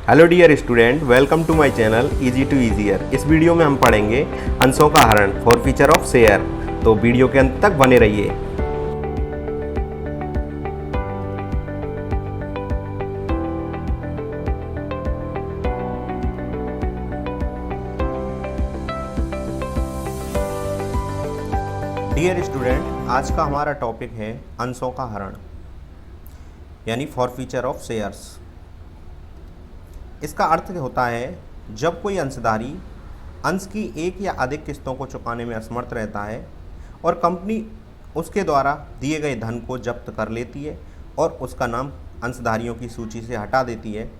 Hello dear student, welcome to my channel easy to easier. इस video में हम पढ़ेंगे अंशों का हरण फॉर फीचर ऑफ शेयर। तो वीडियो के अंत तक बने रहिए। डियर स्टूडेंट, आज का हमारा टॉपिक है अंशों का हरण यानी फॉर फीचर ऑफ शेयर्स। इसका अर्थ होता है जब कोई अंशधारी अंश की एक या अधिक किस्तों को चुकाने में असमर्थ रहता है और कंपनी उसके द्वारा दिए गए धन को जब्त कर लेती है और उसका नाम अंशधारियों की सूची से हटा देती है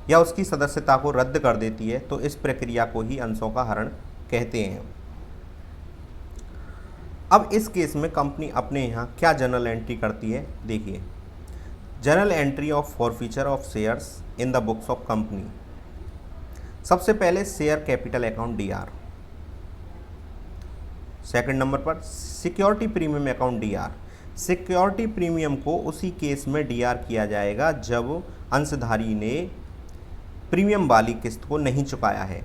या उसकी सदस्यता को रद्द कर देती है, तो इस प्रक्रिया को ही अंशों का हरण कहते हैं। अब इस केस में कंपनी अपने यहाँ क्या जर्नल एंट्री करती है, देखिए। Journal entry of forfeiture of shares in the books of company. सबसे पहले share capital account DR, second number पर security premium account DR. Security premium को उसी केस में डीआर किया जाएगा जब अंशधारी ने प्रीमियम वाली किस्त को नहीं चुकाया है।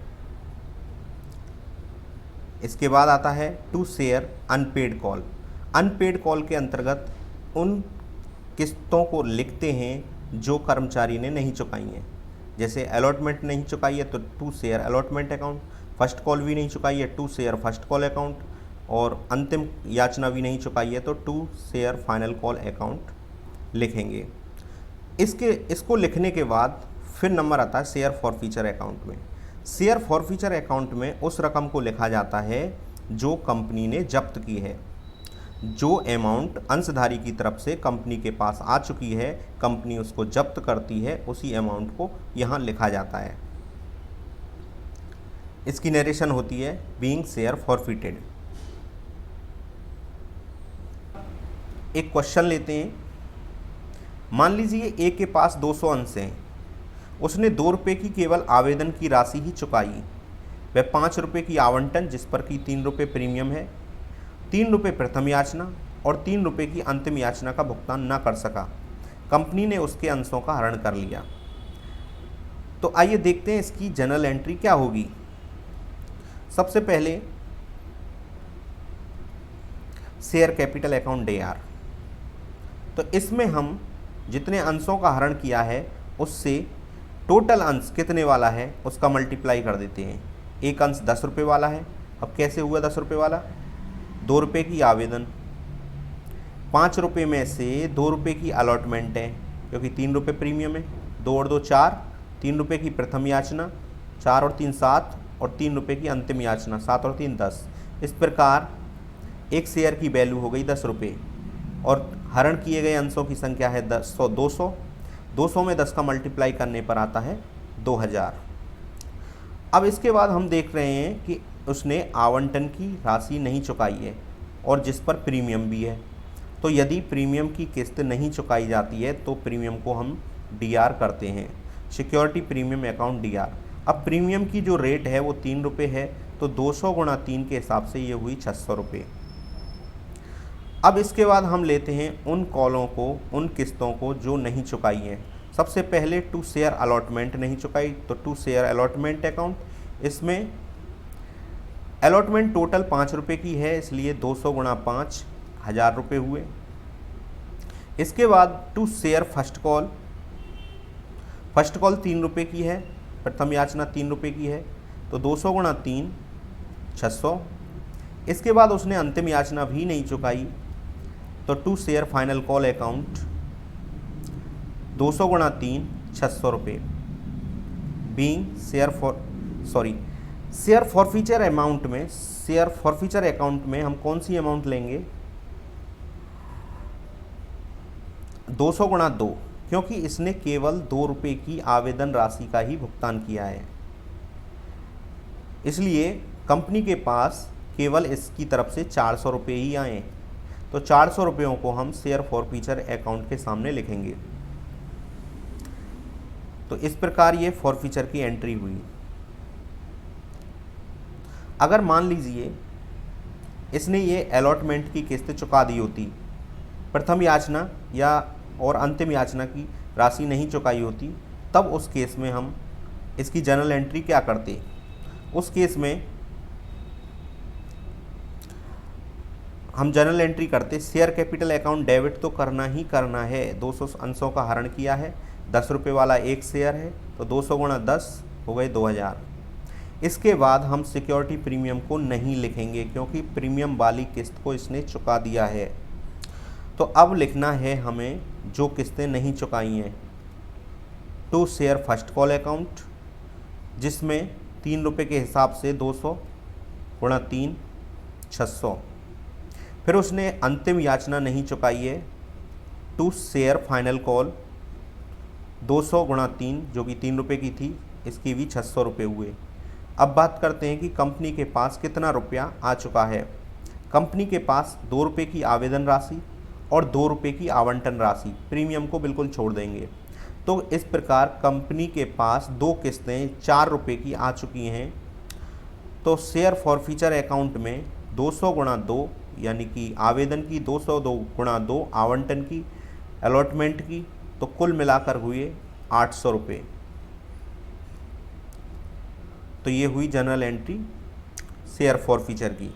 इसके बाद आता है to share unpaid call. Unpaid call के अंतर्गत उन किस्तों को लिखते हैं जो कर्मचारी ने नहीं चुकाई हैं। जैसे अलॉटमेंट नहीं चुकाई है तो to share allotment account, first call भी नहीं चुकाई है to share first call account, और अंतिम याचना भी नहीं चुकाई है तो to share final call account लिखेंगे। इसको लिखने के बाद फिर नंबर आता है शेयर फॉरफीचर अकाउंट में। शेयर फॉरफीचर अकाउंट में उस रकम को लिखा जाता है जो कंपनी ने जब्त की है। जो अमाउंट अंशधारी की तरफ से कंपनी के पास आ चुकी है, कंपनी उसको जब्त करती है, उसी अमाउंट को यहाँ लिखा जाता है। इसकी नरेशन होती है बीइंग शेयर फॉरफिटेड। एक क्वेश्चन लेते हैं। मान लीजिए ए के पास 200 अंश हैं। उसने 2 रुपये की केवल आवेदन की राशि ही चुकाई। वह 5 रुपये की आवंटन, जिस पर कि 3 रुपये प्रीमियम है, 3 रुपये प्रथम याचना और 3 रुपये की अंतिम याचना का भुगतान न कर सका। कंपनी ने उसके अंशों का हरण कर लिया। तो आइए देखते हैं इसकी जर्नल एंट्री क्या होगी। सबसे पहले शेयर कैपिटल अकाउंट डीआर। तो इसमें हम जितने अंशों का हरण किया है उससे टोटल अंश कितने वाला है उसका मल्टीप्लाई कर देते हैं। एक अंश 10 रुपये वाला है। अब कैसे हुआ 10 रुपये वाला? 2 रुपये की आवेदन, 5 रुपये में से 2 रुपये की अलॉटमेंट है क्योंकि 3 रुपये प्रीमियम है, 2 और 2 4, 3 रुपये की प्रथम याचना, 4 और 3 7, और 3 रुपये की अंतिम याचना, 7 और 3 10। इस प्रकार एक शेयर की वैल्यू हो गई 10 रुपये और हरण किए गए अंशों की संख्या है 200। 200 में 10 का मल्टीप्लाई करने पर आता है 2000। अब इसके बाद हम देख रहे हैं कि उसने आवंटन की राशि नहीं चुकाई है और जिस पर प्रीमियम भी है। तो यदि प्रीमियम की किस्त नहीं चुकाई जाती है तो प्रीमियम को हम डीआर करते हैं, सिक्योरिटी प्रीमियम अकाउंट डीआर। अब प्रीमियम की जो रेट है वो 3 रुपये है, तो 200 गुणा 3 के हिसाब से ये हुई 600 रुपये। अब इसके बाद हम लेते हैं उन कॉलों को, उन किस्तों को जो नहीं चुकाई हैं। सबसे पहले टू शेयर अलॉटमेंट नहीं चुकाई तो टू शेयर अलॉटमेंट अकाउंट। इसमें अलॉटमेंट टोटल 5 रुपये की है, इसलिए 200 गुणा 5 1000 रुपये हुए। इसके बाद to share first call. First call 3 रुपये की है, प्रथम याचना 3 रुपये की है, तो 200 गुणा 3 600। इसके बाद उसने अंतिम याचना भी नहीं चुकाई तो to share final call account 200 गुणा 3 600 रुपये। बीइंग शेयर फॉरफीचर अमाउंट में, शेयर फॉरफीचर अकाउंट में हम कौन सी अमाउंट लेंगे? 200 गुणा 2, क्योंकि इसने केवल 2 रुपये की आवेदन राशि का ही भुगतान किया है, इसलिए कंपनी के पास केवल इसकी तरफ से 400 रुपये ही आए। तो 400 रुपयों को हम शेयर फॉरफीचर अकाउंट के सामने लिखेंगे। तो इस प्रकार ये फॉरफीचर की एंट्री हुई। अगर मान लीजिए इसने ये अलॉटमेंट की किस्त चुका दी होती, प्रथम याचना या और अंतिम याचना की राशि नहीं चुकाई होती, तब उस केस में हम इसकी जर्नल एंट्री क्या करते? उस केस में हम जर्नल एंट्री करते, शेयर कैपिटल अकाउंट डेबिट तो करना ही करना है, 200 अंशों का हरण किया है, 10 रुपये वाला एक शेयर है तो 200 गुणा 10 हो गए 2000। इसके बाद हम सिक्योरिटी प्रीमियम को नहीं लिखेंगे क्योंकि प्रीमियम वाली किस्त को इसने चुका दिया है। तो अब लिखना है हमें जो किस्तें नहीं चुकाई हैं, to share first call account, जिसमें 3 रुपये के हिसाब से 200 गुणा 3 600। फिर उसने अंतिम याचना नहीं चुकाई है, टू शेयर फाइनल कॉल, 200 गुणा 3 जो कि 3 रुपये की थी, इसकी भी 600 रुपये हुए। अब बात करते हैं कि कंपनी के पास कितना रुपया आ चुका है। कंपनी के पास 2 रुपये की आवेदन राशि और 2 रुपये की आवंटन राशि, प्रीमियम को बिल्कुल छोड़ देंगे। तो इस प्रकार कंपनी के पास 2 किस्तें 4 रुपये की आ चुकी हैं। तो शेयर फॉरफीचर अकाउंट में 200 गुणा 2 यानी कि आवेदन की 202 गुणा 2 आवंटन की, अलॉटमेंट की, तो कुल मिलाकर हुए 800 रुपये। तो ये हुई जनरल एंट्री शेयर फॉरफीचर की।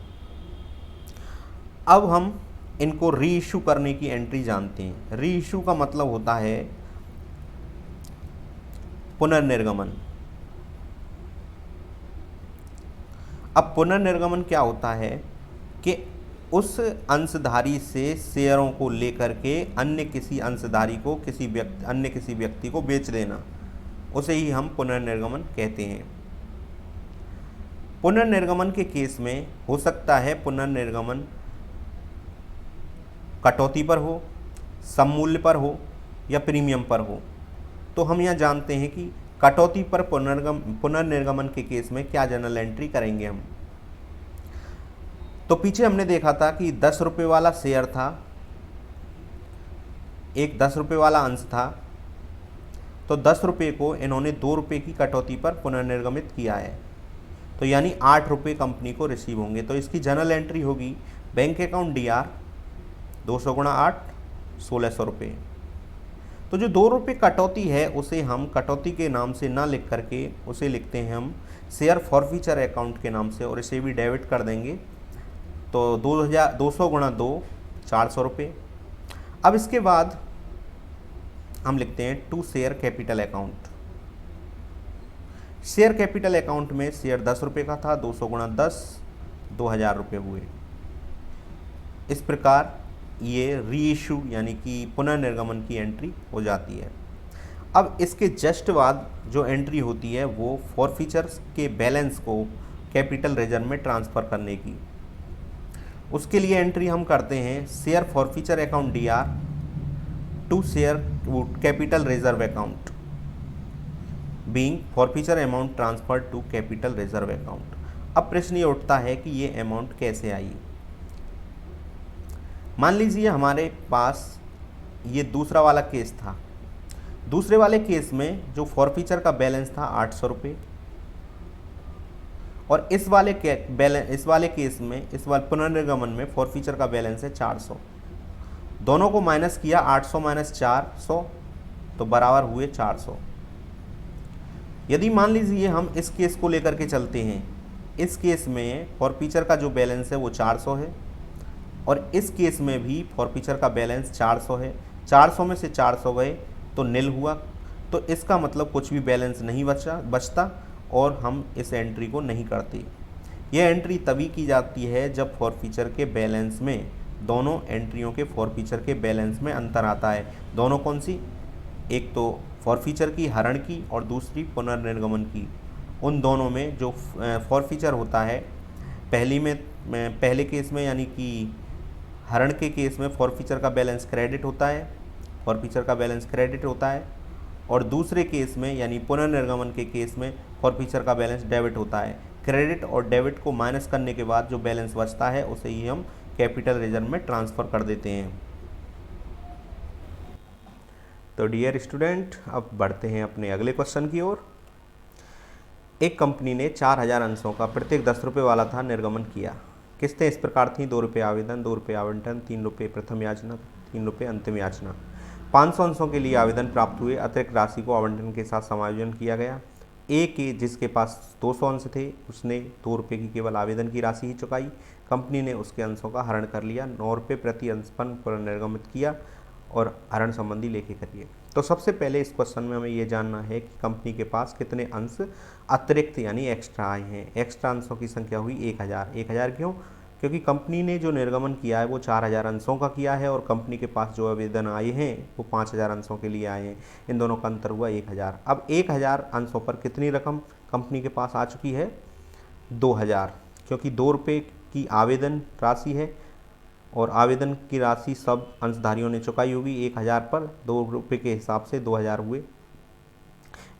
अब हम इनको री इशू करने की एंट्री जानते हैं। री इशू का मतलब होता है पुनर्निर्गमन। अब पुनर्निर्गमन क्या होता है कि उस अंशधारी से शेयरों को लेकर के अन्य किसी अंशधारी को अन्य किसी व्यक्ति को बेच देना, उसे ही हम पुनर्निर्गमन कहते हैं। पुनर्निर्गमन के केस में हो सकता है पुनर्निर्गमन कटौती पर हो, सममूल्य पर हो या प्रीमियम पर हो। तो हम यह जानते हैं कि कटौती पर पुनर्निर्गमन के केस में क्या जनरल एंट्री करेंगे हम। तो पीछे हमने देखा था कि 10 रुपये वाला शेयर था, एक 10 रुपये वाला अंश था, तो 10 रुपये को इन्होंने 2 रुपये की कटौती पर पुनर्निर्गमित किया है, तो यानी 8 रुपये कंपनी को रिसीव होंगे। तो इसकी जनरल एंट्री होगी बैंक अकाउंट DR 200 गुणा 8 1600 रुपये। तो जो 2 रुपये कटौती है उसे हम कटौती के नाम से ना लिख करके उसे लिखते हैं हम शेयर फॉरफीचर अकाउंट के नाम से, और इसे भी डेबिट कर देंगे। तो 200 गुणा 2 400 रुपये। अब इसके बाद हम लिखते हैं to share capital account. Share capital account में शेयर 10 रुपये का था, 200 गुणा 10 2000 रुपये हुए। इस प्रकार ये री इशू यानी कि पुनर्निर्गमन की एंट्री हो जाती है। अब इसके जस्ट बाद जो एंट्री होती है वो फॉरफीचर्स के बैलेंस को कैपिटल रिजर्व में ट्रांसफ़र करने की। उसके लिए एंट्री हम करते हैं share forfeiture account DR to share capital reserve account being forfeiture amount transfer to capital reserve account. अब प्रश्न ये उठता है कि ये अमाउंट कैसे आई। मान लीजिए हमारे पास ये दूसरा वाला केस था। दूसरे वाले केस में जो फॉरफीचर का बैलेंस था 800 रुपये, और इस वाले केस में, इस वाले पुनर्निर्गमन में फॉरफीचर का बैलेंस है 400। दोनों को माइनस किया, 800 माइनस 400 तो बराबर हुए 400। यदि मान लीजिए हम इस केस को लेकर के चलते हैं, इस केस में फॉरफीचर का जो बैलेंस है वो 400 है, और इस केस में भी फॉरफीचर का बैलेंस 400 है। 400 में से 400 गए तो नील हुआ, तो इसका मतलब कुछ भी बैलेंस नहीं बचता और हम इस एंट्री को नहीं करते। यह एंट्री तभी की जाती है जब फॉरफीचर के बैलेंस में, दोनों एंट्रियों के फॉरफीचर के बैलेंस में अंतर आता है। दोनों कौन सी? एक तो फॉरफीचर की हरण की और दूसरी पुनर्निर्गमन की। उन दोनों में जो फॉरफीचर होता है, पहले केस में यानी कि हरण के केस में फॉरफीचर का बैलेंस क्रेडिट होता है, और दूसरे केस में यानी पुनर्निर्गमन के केस में फॉरफीचर का बैलेंस डेबिट होता है। क्रेडिट और डेबिट को माइनस करने के बाद जो बैलेंस बचता है उसे ही हम कैपिटल रिजर्व में ट्रांसफ़र कर देते हैं। तो डियर स्टूडेंट, अब बढ़ते हैं अपने अगले क्वेश्चन की ओर। एक कंपनी ने 4000 अंशों का प्रत्येक 10 रुपये वाला था निर्गमन किया। किस्तें इस प्रकार थीं: 2 रुपये आवेदन, 2 रुपये आवंटन, 3 रुपये प्रथम याचना, 3 रुपये अंतिम याचना। 500 अंशों के लिए आवेदन प्राप्त हुए, अतिरिक्त राशि को आवंटन के साथ समायोजन किया गया। ए के जिसके पास 200 अंश थे उसने 2 रुपये की केवल आवेदन की राशि ही चुकाई। कंपनी ने उसके अंशों का हरण कर लिया, 9 रुपये प्रति अंश पर पुनर्निर्गमित किया और हरण संबंधी लेखे करिए। तो सबसे पहले इस क्वेश्चन में हमें ये जानना है कि कंपनी के पास कितने अंश अतिरिक्त यानी एक्स्ट्रा आए हैं। एक्स्ट्रा अंशों की संख्या हुई 1000। 1000 क्यों? क्योंकि कंपनी ने जो निर्गमन किया है वो 4000 अंशों का किया है और कंपनी के पास जो आवेदन आए हैं वो 5000 अंशों के लिए आए हैं। इन दोनों का अंतर हुआ 1000। अब 1000 अंशों पर कितनी रकम कंपनी के पास आ चुकी है? 2000, क्योंकि 2 रुपये की आवेदन राशि है और आवेदन की राशि सब अंशधारियों ने चुकाई होगी। 1000 पर 2 रुपये के हिसाब से 2000 हुए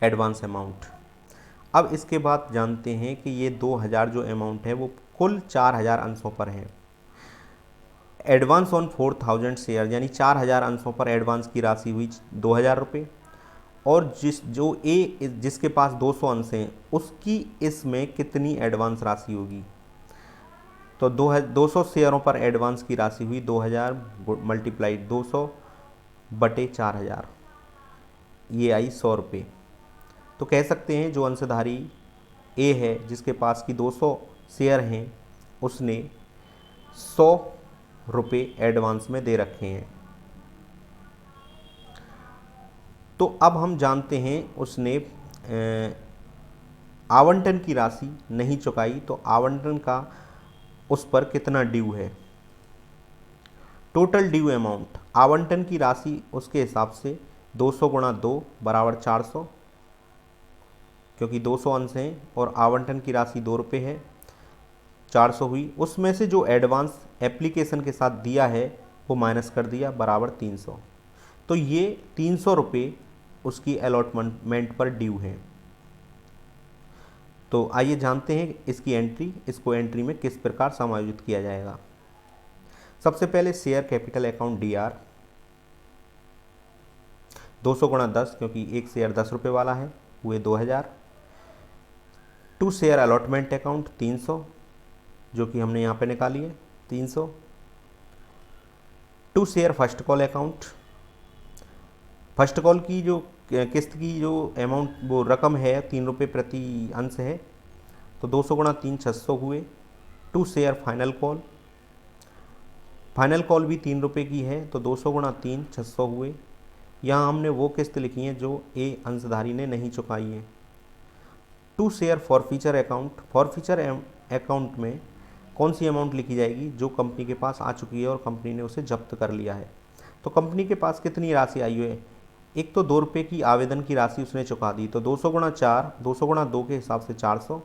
एडवांस अमाउंट। अब इसके बाद जानते हैं कि ये 2000 जो अमाउंट है वो कुल 4000 अंशों पर है। एडवांस ऑन 4000 शेयर यानी 4000 अंशों पर एडवांस की राशि हुई 2000 रुपये और जिसके पास 200 अंश हैं उसकी इसमें कितनी एडवांस राशि होगी? तो 200 शेयरों पर एडवांस की राशि हुई 2000 मल्टीप्लाइड 200 बटे 4000, ये आई 100 रुपये। तो कह सकते हैं जो अंशधारी ए है जिसके पास की 200 शेयर हैं उसने 100 रुपये एडवांस में दे रखे हैं। तो अब हम जानते हैं उसने आवंटन की राशि नहीं चुकाई, तो आवंटन का उस पर कितना ड्यू है? टोटल ड्यू अमाउंट आवंटन की राशि उसके हिसाब से 200 गुणा 2 बराबर 400, क्योंकि 200 अंश हैं और आवंटन की राशि 2 रुपये है, 400 हुई। उसमें से जो एडवांस एप्लीकेशन के साथ दिया है वो माइनस कर दिया बराबर 300। तो ये 300 रुपये उसकी अलॉटमेंट पर ड्यू है। तो आइए जानते हैं इसकी एंट्री, इसको एंट्री में किस प्रकार समायोजित किया जाएगा। सबसे पहले शेयर कैपिटल अकाउंट DR 200 गुणा 10, क्योंकि एक शेयर 10 रुपये वाला है, हुए 2000। 2 शेयर अलॉटमेंट अकाउंट 300, जो कि हमने यहाँ पे निकाली है 300। 2 share first call account, first call की जो किस्त की जो अमाउंट वो रकम है 3 रुपये प्रति अंश है, तो 200 गुणा 3 600 हुए। 2 share final call, final call भी 3 रुपये की है, तो 200 गुणा 3 600 हुए। यहाँ हमने वो किस्त लिखी है जो ए अंशधारी ने नहीं चुकाई है। 2 share forfeiture account, forfeiture account में कौन सी अमाउंट लिखी जाएगी? जो कंपनी के पास आ चुकी है और कंपनी ने उसे जब्त कर लिया है। तो कंपनी के पास कितनी राशि आई है? एक तो 2 रुपये की आवेदन की राशि उसने चुका दी, तो 200 गुणा 4, 200 गुणा 2 के हिसाब से 400,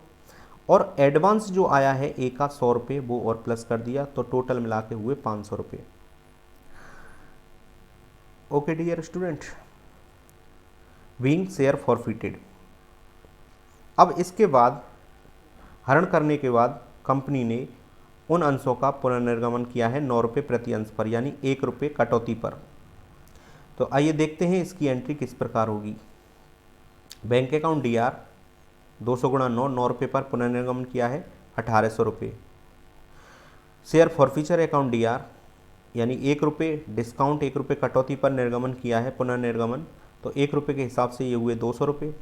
और एडवांस जो आया है ए का 100 रुपये वो और प्लस कर दिया, तो टोटल मिला के हुए 500 रुपये। Okay dear student, being share forfeited. अब इसके बाद हरण करने के बाद कंपनी ने उन अंशों का पुनर्निर्गमन किया है 9 रुपये प्रति अंश पर, यानी 1 रुपये कटौती पर। तो आइए देखते हैं इसकी एंट्री किस प्रकार होगी। बैंक अकाउंट DR 200 गुणा 9, 9 रुपये पर पुनर्निर्गमन किया है 1800 रुपये। शेयर फॉरफीचर अकाउंट DR यानी 1 रुपये डिस्काउंट, 1 रुपये कटौती पर निर्गमन किया है पुनर्निर्गमन, तो 1 रुपये के हिसाब से ये हुए 200 रुपये।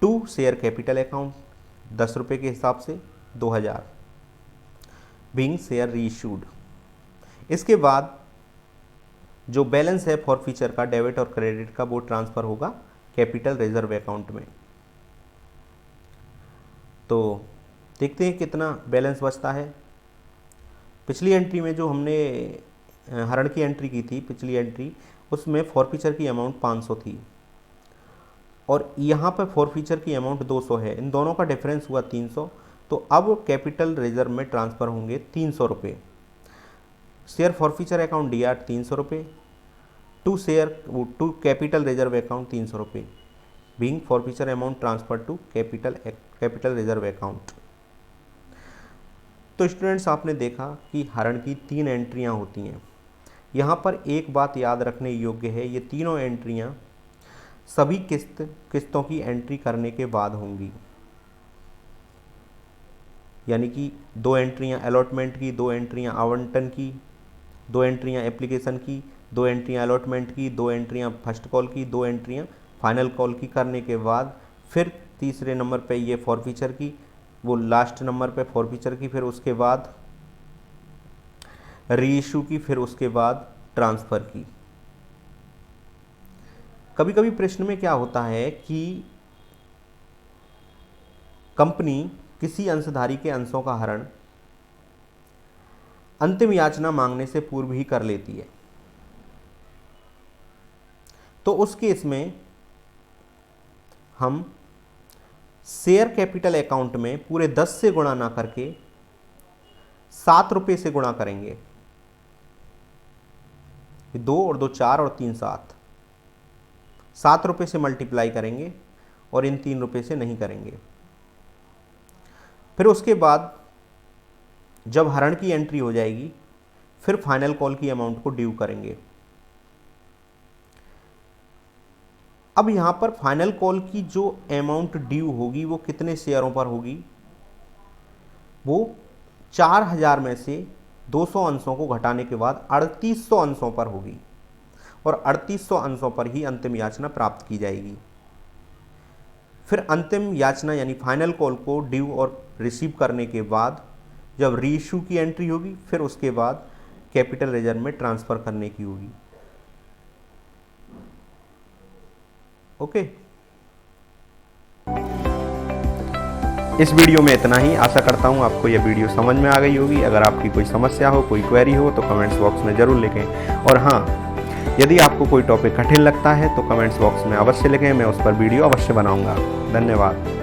2 शेयर कैपिटल अकाउंट 10 रुपये के हिसाब से 2000, बीइंग शेयर रीइश्यूड। इसके बाद जो बैलेंस है फॉरफीचर का, डेबिट और क्रेडिट का, वो ट्रांसफ़र होगा कैपिटल रिजर्व अकाउंट में। तो देखते हैं कितना बैलेंस बचता है। पिछली एंट्री में जो हमने हरण की एंट्री की थी, पिछली एंट्री, उसमें फॉरफीचर की अमाउंट 500 थी और यहाँ पर फॉरफीचर की अमाउंट 200 है। इन दोनों का डिफरेंस हुआ 300। तो अब कैपिटल रिजर्व में ट्रांसफ़र होंगे 300 रुपये। शेयर फॉरफीचर अकाउंट DR 300 रुपये, 2 कैपिटल रिजर्व अकाउंट 300 रुपये, being forfeiture amount transfer to capital reserve account. तो स्टूडेंट्स, आपने देखा कि हरण की 3 एंट्रियां होती हैं। यहाँ पर एक बात याद रखने योग्य है, ये तीनों एंट्रियां सभी किस्तों की एंट्री करने के बाद होंगी, यानी कि 2 एंट्रियां अलॉटमेंट की, 2 एंट्रियां आवंटन की, 2 एंट्रियां एप्लीकेशन की, 2 एंट्रियां अलॉटमेंट की, 2 एंट्रियां फर्स्ट कॉल की, 2 एंट्रियां फाइनल कॉल की करने के बाद फिर तीसरे नंबर पे ये फॉरफीचर की, वो लास्ट नंबर पे फॉरफीचर की, फिर उसके बाद री इशू की, फिर उसके बाद ट्रांसफ़र की। कभी कभी प्रश्न में क्या होता है कि कंपनी किसी अंशधारी के अंशों का हरण अंतिम याचना मांगने से पूर्व ही कर लेती है। तो उस केस में हम शेयर कैपिटल अकाउंट में पूरे 10 से गुणा ना करके 7 रुपये से गुणा करेंगे। 2 और 2 4 और 3 7, 7 रुपये से मल्टीप्लाई करेंगे और इन 3 रुपये से नहीं करेंगे। फिर उसके बाद जब हरण की एंट्री हो जाएगी, फिर फाइनल कॉल की अमाउंट को ड्यू करेंगे। अब यहाँ पर फाइनल कॉल की जो अमाउंट ड्यू होगी वो कितने शेयरों पर होगी? वो 4000 में से 200 अंशों को घटाने के बाद 3800 अंशों पर होगी और 3800 अंशों पर ही अंतिम याचना प्राप्त की जाएगी। फिर अंतिम याचना यानी फाइनल कॉल को ड्यू और रिसीव करने के बाद जब री इशू की एंट्री होगी, फिर उसके बाद कैपिटल रिजर्व में ट्रांसफ़र करने की होगी। ओके, इस वीडियो में इतना ही। आशा करता हूँ आपको यह वीडियो समझ में आ गई होगी। अगर आपकी कोई समस्या हो, कोई क्वेरी हो तो कमेंट्स बॉक्स में ज़रूर लिखें। और हाँ, यदि आपको कोई टॉपिक कठिन लगता है तो कमेंट्स बॉक्स में अवश्य लिखें, मैं उस पर वीडियो अवश्य बनाऊंगा। धन्यवाद।